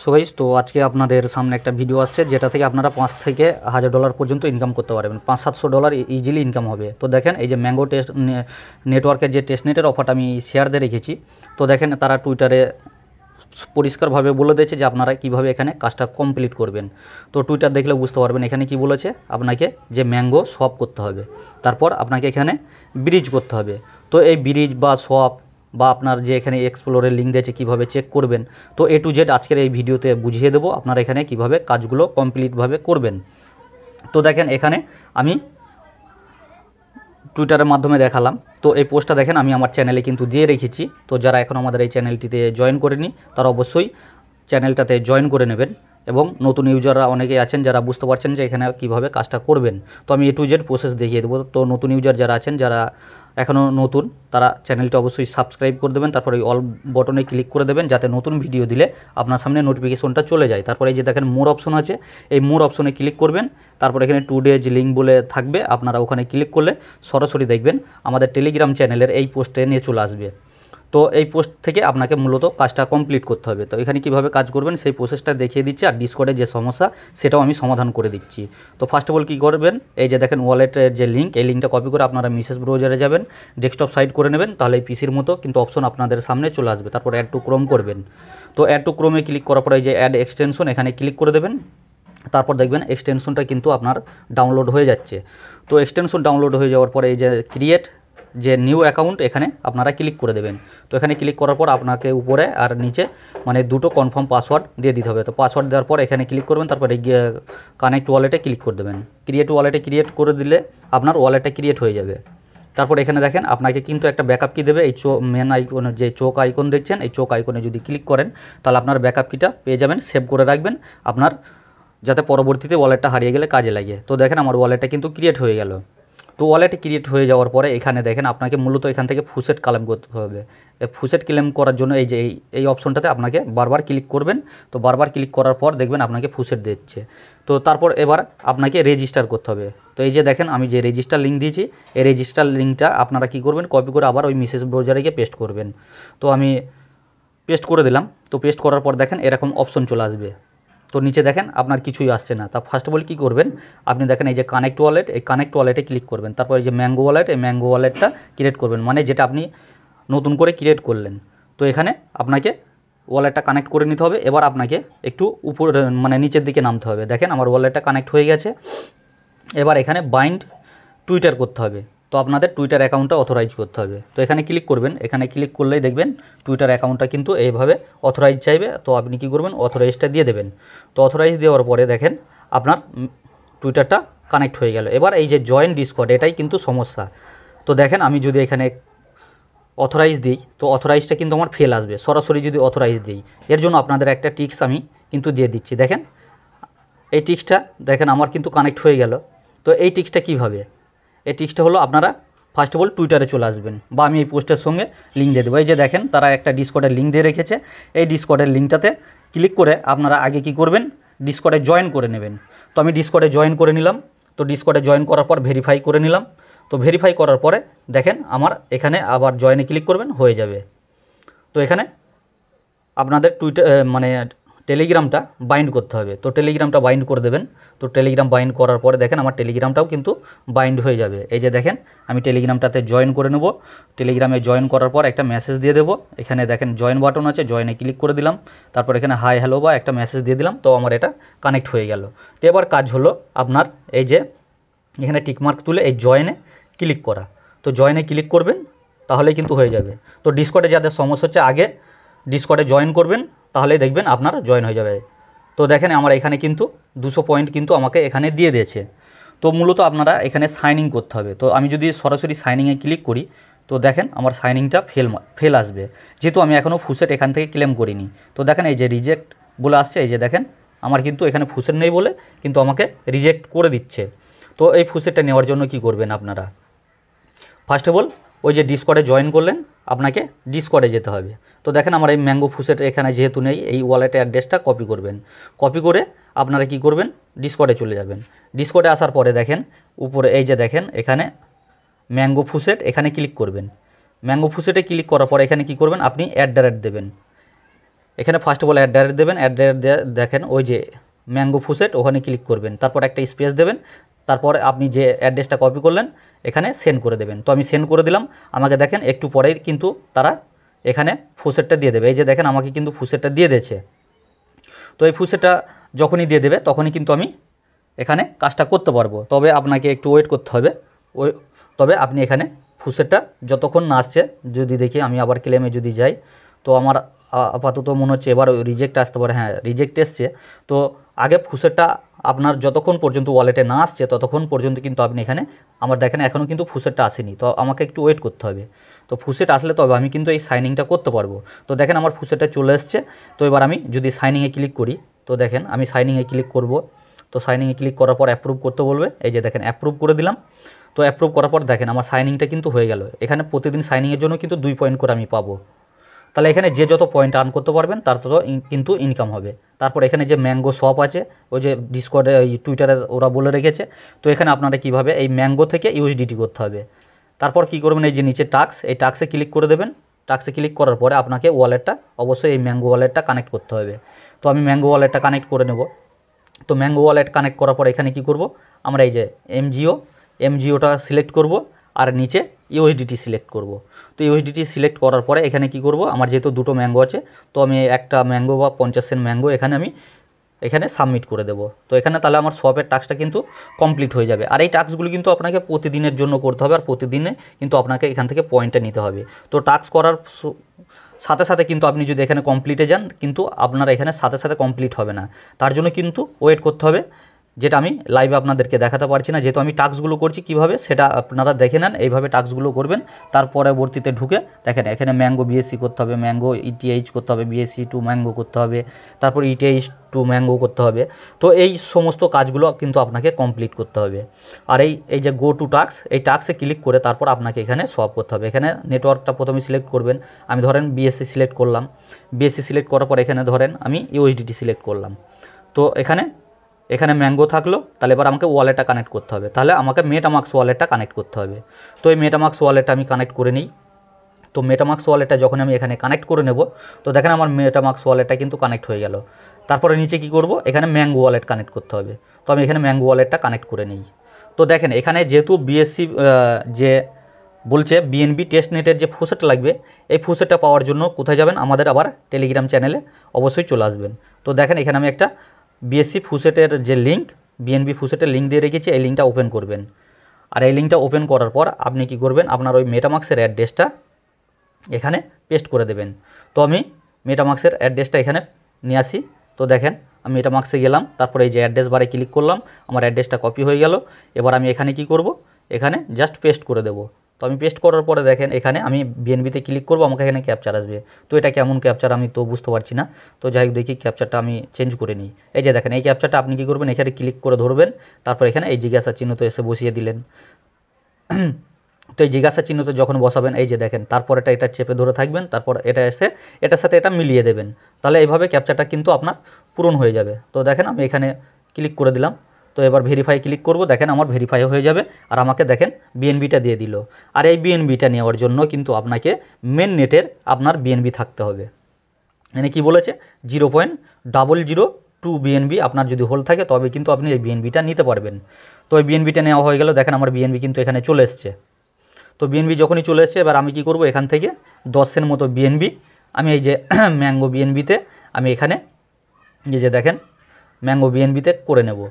So guys, তো আজকে আপনাদের সামনে একটা ভিডিও আসছে যেটা থেকে আপনারা $5,000 পর্যন্ত ইনকাম করতে পারবেন। $500-700 ইজিলি ইনকাম হবে। তো দেখেন, এই যে ম্যাঙ্গো টেস্ট নেটওয়ার্কের যে টেস্টনেটের অফারটা আমি শেয়ার দিয়ে রেখেছি, তো দেখেন তারা টুইটারে পরিষ্কারভাবে বলে দিয়েছে যে আপনারা কীভাবে এখানে কাজটা কমপ্লিট করবেন। তো টুইটার দেখলে বুঝতে পারবেন এখানে কি বলেছে। আপনাকে যে ম্যাঙ্গো শপ করতে হবে, তারপর আপনাকে এখানে ব্রিজ করতে হবে। তো এই ব্রিজ বা শপ বা আপনার যে এখানে এক্সপ্লোরের লিঙ্ক দিয়েছে কীভাবে চেক করবেন, তো A to Z আজকের এই ভিডিওতে বুঝিয়ে দেবো আপনারা এখানে কীভাবে কাজগুলো কমপ্লিটভাবে করবেন। তো দেখেন এখানে আমি টুইটারের মাধ্যমে দেখালাম। তো এই পোস্টটা দেখেন আমি আমার চ্যানেলে কিন্তু দিয়ে রেখেছি। তো যারা এখন আমাদের এই চ্যানেলটিতে জয়েন করেনি তারা অবশ্যই চ্যানেলটাতে জয়েন করে নেবেন। এবং নতুন ইউজাররা অনেকেই আছেন যারা বুঝতে পারছেন যে এখানে কীভাবে কাজটা করবেন। তো আমি A to Z প্রসেস দেখিয়ে দেবো। তো নতুন ইউজার যারা আছেন, যারা এখনও নতুন, তারা চ্যানেলটা অবশ্যই সাবস্ক্রাইব করে দেবেন। তারপরে এই অল বটনে ক্লিক করে দেবেন যাতে নতুন ভিডিও দিলে আপনার সামনে নোটিফিকেশনটা চলে যায়। তারপরে এই যে দেখেন মোর অপশন আছে, এই মোর অপশনে ক্লিক করবেন। তারপর এখানে 2 days লিঙ্ক বলে থাকবে, আপনারা ওখানে ক্লিক করলে সরাসরি দেখবেন আমাদের টেলিগ্রাম চ্যানেলের এই পোস্টে নিয়ে চলে আসবে। তো এই পোস্ট থেকে আপনাকে মূলত কাজটা কমপ্লিট করতে হবে। তো এখানে কীভাবে কাজ করবেন সেই প্রসেসটা দেখিয়ে দিচ্ছি, আর ডিসকর্ডে যে সমস্যা সেটাও আমি সমাধান করে দিচ্ছি। তো ফার্স্ট অফ অল কী করবেন, এই যে দেখেন ওয়ালেটের যে লিঙ্ক, এই লিঙ্কটা কপি করে আপনারা মেসেজ ব্রাউজারে যাবেন, ডেস্কটপ সাইড করে নেবেন, তাহলে এই পিসির মতো কিন্তু অপশন আপনাদের সামনে চলে আসবে। তারপর অ্যাড টু ক্রোম করবেন। তো অ্যাড টু ক্রোমে ক্লিক করার পরে এই যে অ্যাড এক্সটেনশন, এখানে ক্লিক করে দেবেন। তারপর দেখবেন এক্সটেনশনটা কিন্তু আপনার ডাউনলোড হয়ে যাচ্ছে। তো এক্সটেনশন ডাউনলোড হয়ে যাওয়ার পরে এই যে ক্রিয়েট যে নিউ অ্যাকাউন্ট, এখানে আপনারা ক্লিক করে দেবেন। তো এখানে ক্লিক করার পর আপনাকে উপরে আর নিচে মানে দুটো কনফার্ম পাসওয়ার্ড দিয়ে দিতে হবে। তো পাসওয়ার্ড দেওয়ার পর এখানে ক্লিক করবেন, তারপরে গিয়ে কানেক্ট ওয়ালেটে ক্লিক করে দেবেন। ক্রিয়েট ওয়ালেটে ক্রিয়েট করে দিলে আপনার ওয়ালেটটা ক্রিয়েট হয়ে যাবে। তারপর এখানে দেখেন আপনাকে কিন্তু একটা ব্যাকআপ কি দেবে, এই মেন আইকনে যে চোখ আইকন দেখছেন, এই চোখ আইকনে যদি ক্লিক করেন তাহলে আপনার ব্যাকআপ কিটা পেয়ে যাবেন। সেভ করে রাখবেন আপনার, যাতে পরবর্তীতে ওয়ালেটটা হারিয়ে গেলে কাজে লাগে। তো দেখেন আমার ওয়ালেটটা কিন্তু ক্রিয়েট হয়ে গেল। তো ওয়ালেটে ক্রিয়েট হয়ে যাওয়ার পরে এখানে দেখেন আপনাকে মূলত এখান থেকে ফুসেট ক্লেম করতে হবে। ফুসেট ক্লেম করার জন্য এই যে এই অপশনটাতে আপনাকে বারবার ক্লিক করবেন। তো বারবার ক্লিক করার পর দেখবেন আপনাকে ফুসেট দিচ্ছে। তো তারপর এবার আপনাকে রেজিস্টার করতে হবে। তো এই যে দেখেন আমি যে রেজিস্টার লিঙ্ক দিয়েছি, এই রেজিস্টার লিঙ্কটা আপনারা কী করবেন, কপি করে আবার ওই মেসেজ ব্রাউজারে গিয়ে পেস্ট করবেন। তো আমি পেস্ট করে দিলাম। তো পেস্ট করার পর দেখেন এরকম অপশন চলে আসবে। তো নিচে দেখেন আপনার কিছুই আসছে না। তা ফার্স্ট অফ অল কী করবেন, আপনি দেখেন এই যে কানেক্ট ওয়ালেট, এই কানেক্ট ওয়ালেটে ক্লিক করবেন। তারপর এই যে ম্যাঙ্গো ওয়ালেট, এই ম্যাঙ্গো ওয়ালেটটা ক্রিয়েট করবেন, মানে যেটা আপনি নতুন করে ক্রিয়েট করলেন। তো এখানে আপনাকে ওয়ালেটটা কানেক্ট করে নিতে হবে। এবার আপনাকে একটু উপর মানে নিচের দিকে নামতে হবে। দেখেন আমার ওয়ালেটটা কানেক্ট হয়ে গেছে। এবার এখানে বাইন্ড টুইটার করতে হবে। তো আপনাদের টুইটার অ্যাকাউন্টটা অথরাইজ করতে হবে। তো এখানে ক্লিক করবেন, এখানে ক্লিক করলেই দেখবেন টুইটার অ্যাকাউন্টটা কিন্তু এইভাবে অথরাইজ চাইবে। তো আপনি কী করবেন, অথরাইজটা দিয়ে দেবেন। তো অথরাইজ দেওয়ার পরে দেখেন আপনার টুইটারটা কানেক্ট হয়ে গেল। এবার এই যে জয়েন ডিসকর্ড, এটাই কিন্তু সমস্যা। তো দেখেন আমি যদি এখানে অথরাইজ দিই, তো অথরাইজটা কিন্তু আমার ফেল আসবে। সরাসরি যদি অথরাইজ দিই, এর জন্য আপনাদের একটা টিক্স আমি কিন্তু দিয়ে দিচ্ছি। দেখেন এই টিক্সটা দেখেন আমার কিন্তু কানেক্ট হয়ে গেল। তো এই টিক্সটা কীভাবে, এই টিক্সটা হলো আপনারা ফার্স্ট অফ অল টুইটারে চলে আসবেন, বা আমি এই পোস্টের সঙ্গে লিঙ্ক দিয়ে দেবো। এই যে দেখেন তারা একটা ডিসকর্ডের লিঙ্ক দিয়ে রেখেছে, এই ডিসকর্ডের লিঙ্কটাতে ক্লিক করে আপনারা আগে কি করবেন, ডিসকর্ডে জয়েন করে নেবেন। তো আমি ডিসকর্ডে জয়েন করে নিলাম। তো ডিসকর্ডে জয়েন করার পর ভেরিফাই করে নিলাম। তো ভেরিফাই করার পরে দেখেন আমার এখানে আবার জয়েনে ক্লিক করবেন, হয়ে যাবে। তো এখানে আপনাদের টুইটার মানে টেলিগ্রামটা বাইন্ড করতে হবে। তো টেলিগ্রামটা বাইন্ড করে দেবেন। তো টেলিগ্রাম বাইন্ড করার পরে দেখেন আমার টেলিগ্রামটাও কিন্তু বাইন্ড হয়ে যাবে। এই যে দেখেন আমি টেলিগ্রামটাতে জয়েন করে নেব। টেলিগ্রামে জয়েন করার পর একটা মেসেজ দিয়ে দেবো। এখানে দেখেন জয়েন বাটন আছে, জয়েনে ক্লিক করে দিলাম। তারপর এখানে হাই হ্যালো বা একটা মেসেজ দিয়ে দিলাম। তো আমার এটা কানেক্ট হয়ে গেল। তো এবার কাজ হলো আপনার এই যে এখানে টিকমার্ক তুলে এই জয়েনে ক্লিক করা। তো জয়েনে ক্লিক করবেন, তাহলেই কিন্তু হয়ে যাবে। তো ডিসকর্ডে যাদের সমস্যা হচ্ছে আগে ডিসকর্ডে জয়েন করবেন, তাহলেই দেখবেন আপনার জয়েন হয়ে যাবে। তো দেখেন আমার এখানে কিন্তু 200 পয়েন্ট কিন্তু আমাকে এখানে দিয়ে দিয়েছে। তো মূলত আপনারা এখানে সাইন ইন করতে হবে। তো আমি যদি সরাসরি সাইনিংয়ে ক্লিক করি, তো দেখেন আমার সাইনিংটা ফেল আসবে, যেহেতু আমি এখনও ফুসেট এখান থেকে ক্লেম করিনি। তো দেখেন এই যে রিজেক্ট বলে আসছে, এই যে দেখেন আমার কিন্তু এখানে ফুসেট নেই বলে কিন্তু আমাকে রিজেক্ট করে দিচ্ছে। তো এই ফুসেটটা নেওয়ার জন্য কি করবেন আপনারা, ফার্স্ট অফ অল ওই যে ডিসকর্ডে জয়েন করলেন, আপনাকে ডিসকর্ডে যেতে হবে। তো দেখেন আমার এই ম্যাঙ্গো ফুসেট এখানে যেহেতু নেই, এই ওয়ালেটের অ্যাড্রেসটা কপি করবেন। কপি করে আপনারা কি করবেন, ডিসকর্ডে চলে যাবেন। ডিসকর্ডে আসার পরে দেখেন উপরে এই যে দেখেন এখানে ম্যাঙ্গো ফুসেট, এখানে ক্লিক করবেন। ম্যাঙ্গো ফুসেটে ক্লিক করার পরে এখানে কি করবেন, আপনি অ্যাট দ্য রেট দেবেন। এখানে first of all at the rate দেবেন, অ্যাট দ্য রেট দেখেন ওই যে ম্যাঙ্গো ফুসেট ওখানে ক্লিক করবেন, তারপর একটা স্পেস দেবেন, তারপর আপনি যে অ্যাড্রেসটা কপি করলেন এখানে সেন্ড করে দেবেন। তো আমি সেন্ড করে দিলাম, আমাকে দেখেন একটু পরেই কিন্তু তারা এখানে ফুসেটটা দিয়ে দেবে। এই যে দেখেন আমাকে কিন্তু ফুসেটটা দিয়ে দিয়েছে। তো এই ফুসেটটা যখনই দিয়ে দেবে তখনই কিন্তু আমি এখানে কাজটা করতে পারবো, তবে আপনাকে একটু ওয়েট করতে হবে। তবে আপনি এখানে ফুসেটটা যতক্ষণ না আসছে, যদি দেখি আমি আবার ক্লেমে যদি যাই, তো আমার আপাতত মনে হচ্ছে এবার রিজেক্ট আসতে পারে। হ্যাঁ, রিজেক্ট এসছে। তো আগে ফুসেটটা আপনার যতক্ষণ পর্যন্ত ওয়ালেটে না আসছে ততক্ষণ পর্যন্ত কিন্তু আপনি এখানে, আমার দেখেন এখনও কিন্তু ফুসেটটা আসেনি, তো আমাকে একটু ওয়েট করতে হবে। তো ফুসেট আসলে তবে আমি কিন্তু এই সাইনিংটা করতে পারবো। তো দেখেন আমার ফুসেটটা চলে এসছে। তো এবার আমি যদি সাইনিংয়ে ক্লিক করি, তো দেখেন আমি সাইনিংয়ে ক্লিক করব। তো সাইনিংয়ে ক্লিক করার পর অ্যাপ্রুভ করতে বলবে, এই যে দেখেন অ্যাপ্রুভ করে দিলাম। তো অ্যাপ্রুভ করার পর দেখেন আমার সাইনিংটা কিন্তু হয়ে গেল। এখানে প্রতিদিন সাইনিংয়ের জন্য কিন্তু 2 পয়েন্ট করে আমি পাবো। তাহলে এখানে যে যত পয়েন্ট আর্ন করতে পারবেন তার তত কিন্তু ইনকাম হবে। তারপর এখানে যে ম্যাঙ্গো শপ আছে, ওই যে ডিসকর্ডে টুইটারে ওরা বলে রেখেছে, তো এখানে আপনারা কীভাবে এই ম্যাঙ্গো থেকে ইউএসডিটি করতে হবে। তারপর কী করবেন, এই যে নিচে টাস্ক, এই টাস্কে ক্লিক করে দেবেন। টাস্কে ক্লিক করার পরে আপনাকে ওয়ালেটটা অবশ্যই এই ম্যাঙ্গো ওয়ালেটটা কানেক্ট করতে হবে। তো আমি ম্যাঙ্গো ওয়ালেটটা কানেক্ট করে নেব। তো ম্যাঙ্গো ওয়ালেট কানেক্ট করার পর এখানে কি করব, আমরা এই যে এমজিওটা সিলেক্ট করব আর নিচে ইউএসডিটি সিলেক্ট করব। তো ইউএসডিটি সিলেক্ট করার পরে এখানে কি করব, আমার যেহেতু দুটো ম্যাঙ্গো আছে, তো আমি একটা ম্যাঙ্গো বা 50 সেন্ট ম্যাঙ্গো এখানে সাবমিট করে দেবো। তো এখানে তাহলে আমার শপের টাস্কটা কিন্তু কমপ্লিট হয়ে যাবে। আর এই টাস্কগুলো কিন্তু আপনাকে প্রতিদিনের জন্য করতে হবে, আর প্রতিদিনে কিন্তু আপনাকে এখান থেকে পয়েন্টটা নিতে হবে। তো টাস্ক করার সাথে সাথে কিন্তু আপনি যদি এখানে কমপ্লিটে যান, কিন্তু আপনার এখানে সাথে সাথে কমপ্লিট হবে না, তার জন্য কিন্তু ওয়েট করতে হবে, যেটা আমি লাইভে আপনাদেরকে দেখাতে পারছি না। যেহেতু আমি টাস্কগুলো করছি কীভাবে সেটা আপনারা দেখে নেন, এইভাবে টাস্কগুলো করবেন। তার পরবর্তীতে ঢুকে দেখেন এখানে ম্যাঙ্গো বিএসসি করতে হবে, ম্যাঙ্গো ইটিএইচ করতে হবে, বিএসসি টু ম্যাঙ্গো করতে হবে, তারপর ইটিএইচ টু ম্যাঙ্গো করতে হবে। তো এই সমস্ত কাজগুলো কিন্তু আপনাকে কমপ্লিট করতে হবে। আর এই যে গো টু টাস্ক, এই টাস্কে ক্লিক করে তারপর আপনাকে এখানে সলভ করতে হবে। এখানে নেটওয়ার্কটা প্রথমে সিলেক্ট করবেন। আমি ধরেন বিএসসি সিলেক্ট করলাম, বিএসসি সিলেক্ট করার পর এখানে ধরেন আমি ইউএসডিটি সিলেক্ট করলাম। তো এখানে ম্যাঙ্গো থাকলো, তাহলে এবার আমাকে ওয়ালেটটা কানেক্ট করতে হবে, তাহলে আমাকে মেটামাক্স ওয়ালেটটা কানেক্ট করতে হবে। তো এই মেটামাক্স ওয়ালেটটা আমি কানেক্ট করে নিই। তো মেটামাক্স ওয়ালেটটা যখন আমি এখানে কানেক্ট করে নেব, তো দেখেন আমার মেটামাক্স ওয়ালেটটা কিন্তু কানেক্ট হয়ে গেল। তারপরে নিচে কি করব, এখানে ম্যাঙ্গো ওয়ালেট কানেক্ট করতে হবে। তো আমি এখানে ম্যাঙ্গো ওয়ালেটটা কানেক্ট করে নিই। তো দেখেন এখানে যেহেতু বিএসসি যে বলছে বিএনবি টেস্ট নেটের যে ফুসেট লাগবে, এই ফুসেটটা পাওয়ার জন্য কোথায় যাবেন, আমাদের আবার টেলিগ্রাম চ্যানেলে অবশ্যই চলে আসবেন। তো দেখেন এখানে আমি একটা বিএসসি ফুসেটের যে লিঙ্ক, বিএনবি ফুসেটের লিঙ্ক দিয়ে রেখেছি, এই লিঙ্কটা ওপেন করবেন। আর এই লিঙ্কটা ওপেন করার পর আপনি কি করবেন, আপনার ওই মেটামাক্সের অ্যাড্রেসটা এখানে পেস্ট করে দেবেন। তো আমি মেটামাক্সের অ্যাড্রেসটা এখানে নিয়ে আসি। তো দেখেন আমি মেটামাক্সে গেলাম, তারপরে এই যে অ্যাড্রেস বারে ক্লিক করলাম, আমার অ্যাড্রেসটা কপি হয়ে গেল। এবার আমি এখানে কি করব, এখানে জাস্ট পেস্ট করে দেবো। তো আমি পেস্ট করার পরে দেখেন এখানে আমি বিএনবিতে ক্লিক করব, আমাকে এখানে ক্যাপচার আসবে। তো এটা কেমন ক্যাপচার আমি তো বুঝতে পারছি না। তো যাই হোক দেখি ক্যাপচারটা আমি চেঞ্জ করে নিই। এই যে দেখেন এই ক্যাপচারটা আপনি কী করবেন, এখানে ক্লিক করে ধরবেন, তারপর এখানে এই জিজ্ঞাসা চিহ্ন তো এসে বসিয়ে দিলেন। তো এই জিজ্ঞাসা চিহ্নতে যখন বসাবেন, এই যে দেখেন তারপর এটা চেপে ধরে থাকবেন, তারপর এটা এসে এটার সাথে এটা মিলিয়ে দেবেন। তাহলে এইভাবে ক্যাপচারটা কিন্তু আপনার পূরণ হয়ে যাবে। তো দেখেন আমি এখানে ক্লিক করে দিলাম। তো এবার ভেরিফাই ক্লিক করব, দেখেন আমার ভেরিফাই হয়ে যাবে। আর আমাকে দেখেন বিএনবিটা দিয়ে দিল। আর এই বিএনবিটা নেওয়ার জন্য কিন্তু আপনাকে মেন নেটের আপনার বিএনবি থাকতে হবে। মানে কি বলেছে, 0.002 বিএনবি আপনার যদি হোল থাকে তবে কিন্তু আপনি এই বিএনবিটা নিতে পারবেন। তো এই বিএনবিটা নেওয়া হয়ে গেল, দেখেন আমার বিএনবি কিন্তু এখানে চলে এসছে। তো বিএনবি যখনই চলে এসছে, এবার আমি কি করব, এখান থেকে 10-এর মতো বিএনবি আমি এই যে ম্যাঙ্গো বিএনবিতে আমি এখানে এই যে দেখেন ম্যাঙ্গো বিএনবিতে করে নেব।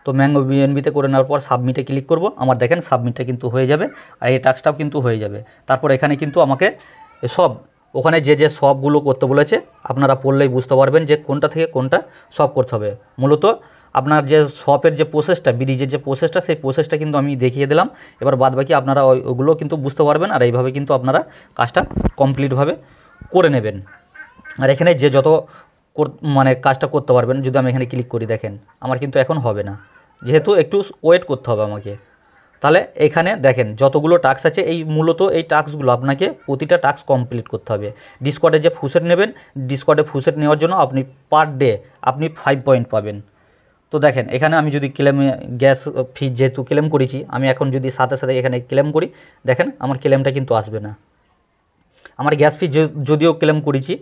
তো ম্যাঙ্গো বিএনবিতে করে নেওয়ার পর সাবমিটে ক্লিক করব, আমার দেখেন সাবমিটটা কিন্তু হয়ে যাবে, আর এই টাস্কটাও কিন্তু হয়ে যাবে। তারপর এখানে কিন্তু আমাকে সব ওখানে যে সবগুলো করতে বলেছে আপনারা পড়লেই বুঝতে পারবেন যে কোনটা থেকে কোনটা সব করতে হবে। মূলত আপনার যে শপের যে প্রসেসটা, ব্রিজের যে প্রসেসটা, সেই প্রসেসটা কিন্তু আমি দেখিয়ে দিলাম। এবার বাদবাকি আপনারা ওগুলো কিন্তু বুঝতে পারবেন, আর এইভাবে কিন্তু আপনারা কাজটা কমপ্লিটভাবে করে নেবেন। আর এখানে যে যত মানে কাজটা করতে পারবেন, যদি আমি এখানে ক্লিক করি দেখেন আমার কিন্তু এখন হবে না, যেহেতু একটু ওয়েট করতে হবে আমাকে। তাহলে এখানে দেখেন যতগুলো টাস্ক আছে, এই মূলত এই টাস্কগুলো আপনাকে প্রতিটা টাস্ক কমপ্লিট করতে হবে। ডিসকর্ডে যে ফুসেট নেবেন, ডিসকর্ডে ফুসেট নেওয়ার জন্য আপনি পার ডে আপনি 5 পয়েন্ট পাবেন। তো দেখেন এখানে আমি যদি ক্লেম গ্যাস ফি যেহেতু ক্লেম করেছি, আমি এখন যদি সাথে সাথে এখানে ক্লেম করি, দেখেন আমার ক্লেমটা কিন্তু আসবে না। আমার গ্যাস ফি যদিও ক্লেম করেছি,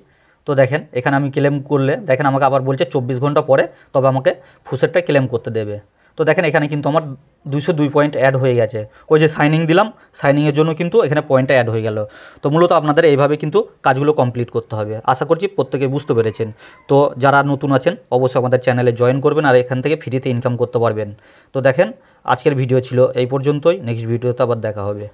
তো দেখেন এখানে আমি ক্লেম করলে দেখেন আমাকে আবার বলছে 24 ঘন্টা পরে তবে আমাকে ফুসেটটা ক্লেম করতে দেবে। তো দেখেন এখানে কিন্তু আমার 202 পয়েন্ট অ্যাড হয়ে গেছে। ওই যে সাইনিং দিলাম, সাইনিংয়ের জন্য কিন্তু এখানে পয়েন্টটা অ্যাড হয়ে গেল। তো মূলত আপনাদের এইভাবে কিন্তু কাজগুলো কমপ্লিট করতে হবে। আশা করছি প্রত্যেকে বুঝতে পেরেছেন। তো যারা নতুন আছেন অবশ্যই আমাদের চ্যানেলে জয়েন করবেন আর এখান থেকে ফ্রিতে ইনকাম করতে পারবেন। তো দেখেন আজকের ভিডিও ছিল এই পর্যন্তই, নেক্সট ভিডিওতে আবার দেখা হবে।